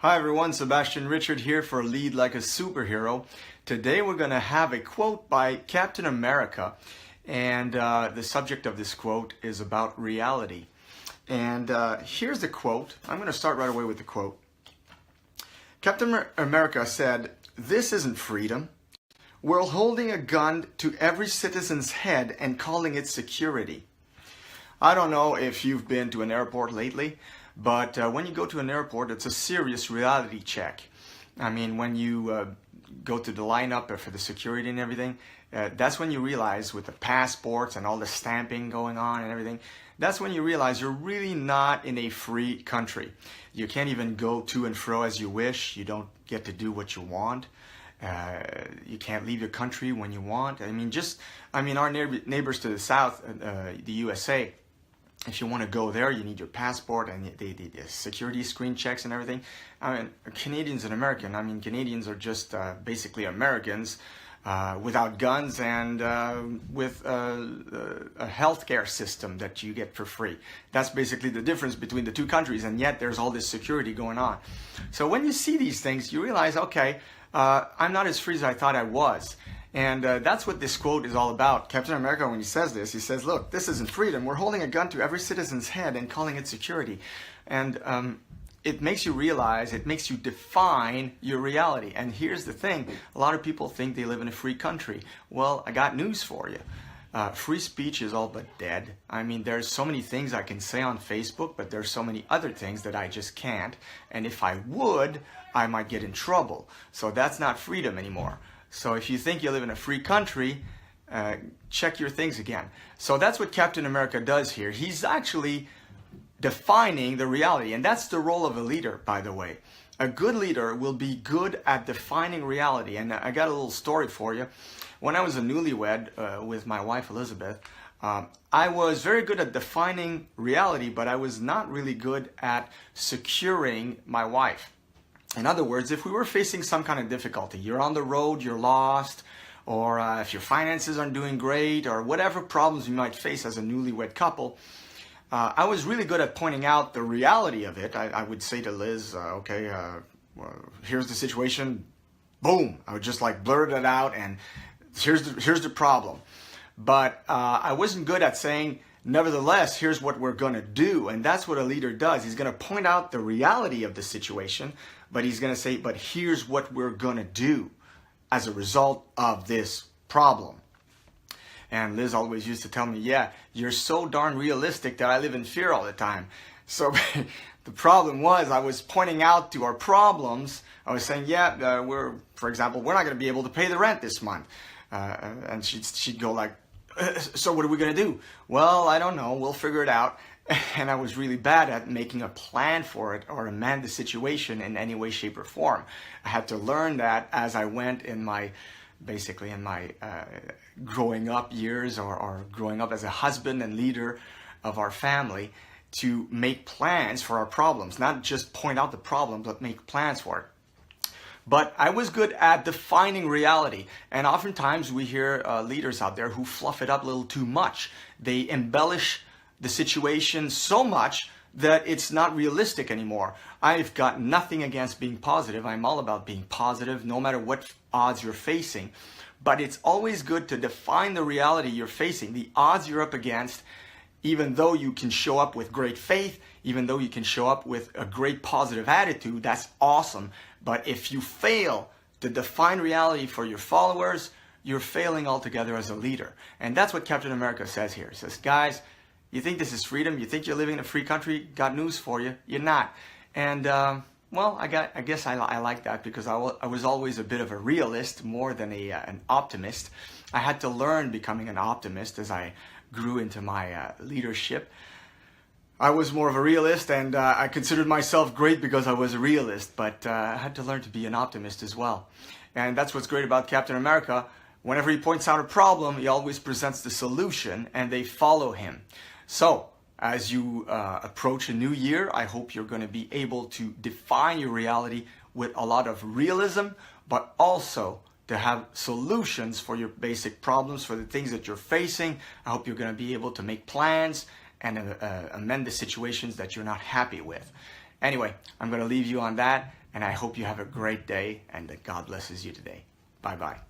Hi everyone, Sebastian Richard here for Lead Like a Superhero. Today we're going to have a quote by Captain America, and the subject of this quote is about reality. And here's the quote. I'm going to start right away with the quote. Captain America said, "This isn't freedom. We're holding a gun to every citizen's head and calling it security." I don't know if you've been to an airport lately, but when you go to an airport, it's a serious reality check. I mean, when you go to the lineup for the security and everything, that's when you realize, with the passports and all the stamping going on and everything, that's when you realize you're really not in a free country. You can't even go to and fro as you wish. You don't get to do what you want. You can't leave your country when you want. Our neighbors to the south, the USA, if you want to go there, you need your passport and the security screen checks and everything. Canadians and Canadians are just basically Americans without guns and with a healthcare system that you get for free. That's basically the difference between the two countries, and yet there's all this security going on. So when you see these things, you realize, okay, I'm not as free as I thought I was. And that's what this quote is all about. Captain America, when he says this, he says, look, this isn't freedom. We're holding a gun to every citizen's head and calling it security. And it makes you realize, it makes you define your reality. And here's the thing. A lot of people think they live in a free country. Well, I got news for you. Free speech is all but dead. I mean, there's so many things I can say on Facebook, but there's so many other things that I just can't. And if I would, I might get in trouble. So that's not freedom anymore. So if you think you live in a free country, check your things again. So that's what Captain America does here. He's actually defining the reality. And that's the role of a leader, by the way. A good leader will be good at defining reality. And I got a little story for you. When I was a newlywed with my wife, Elizabeth, I was very good at defining reality, but I was not really good at securing my wife. In other words, if we were facing some kind of difficulty, you're on the road, you're lost, or if your finances aren't doing great, or whatever problems you might face as a newlywed couple, I was really good at pointing out the reality of it. I would say to Liz, here's the situation, boom. I would just like blurt it out, and here's the problem. But I wasn't good at saying, nevertheless, here's what we're going to do. And that's what a leader does. He's going to point out the reality of the situation, but he's going to say, but here's what we're going to do as a result of this problem. And Liz always used to tell me, yeah, you're so darn realistic that I live in fear all the time. So the problem was, I was pointing out to our problems. I was saying, for example, we're not going to be able to pay the rent this month. And she'd go like, so what are we going to do? Well, I don't know. We'll figure it out. And I was really bad at making a plan for it or amend the situation in any way, shape, or form. I had to learn that as I went in my growing up years, or growing up as a husband and leader of our family, to make plans for our problems. Not just point out the problem, but make plans for it. But I was good at defining reality. And oftentimes we hear leaders out there who fluff it up a little too much. They embellish the situation so much that it's not realistic anymore. I've got nothing against being positive. I'm all about being positive no matter what odds you're facing. But it's always good to define the reality you're facing, the odds you're up against, even though you can show up with great faith, even though you can show up with a great positive attitude. That's awesome. But if you fail to define reality for your followers, you're failing altogether as a leader. And that's what Captain America says here. He says, guys, you think this is freedom? You think you're living in a free country? Got news for you. You're not. And, I guess I like that, because I was always a bit of a realist more than an optimist. I had to learn becoming an optimist as I grew into my leadership. I was more of a realist, and I considered myself great because I was a realist, but I had to learn to be an optimist as well. And that's what's great about Captain America. Whenever he points out a problem, he always presents the solution, and they follow him. So, as you approach a new year, I hope you're going to be able to define your reality with a lot of realism, but also to have solutions for your basic problems, for the things that you're facing. I hope you're going to be able to make plans and amend the situations that you're not happy with. Anyway, I'm going to leave you on that. And I hope you have a great day and that God blesses you today. Bye-bye.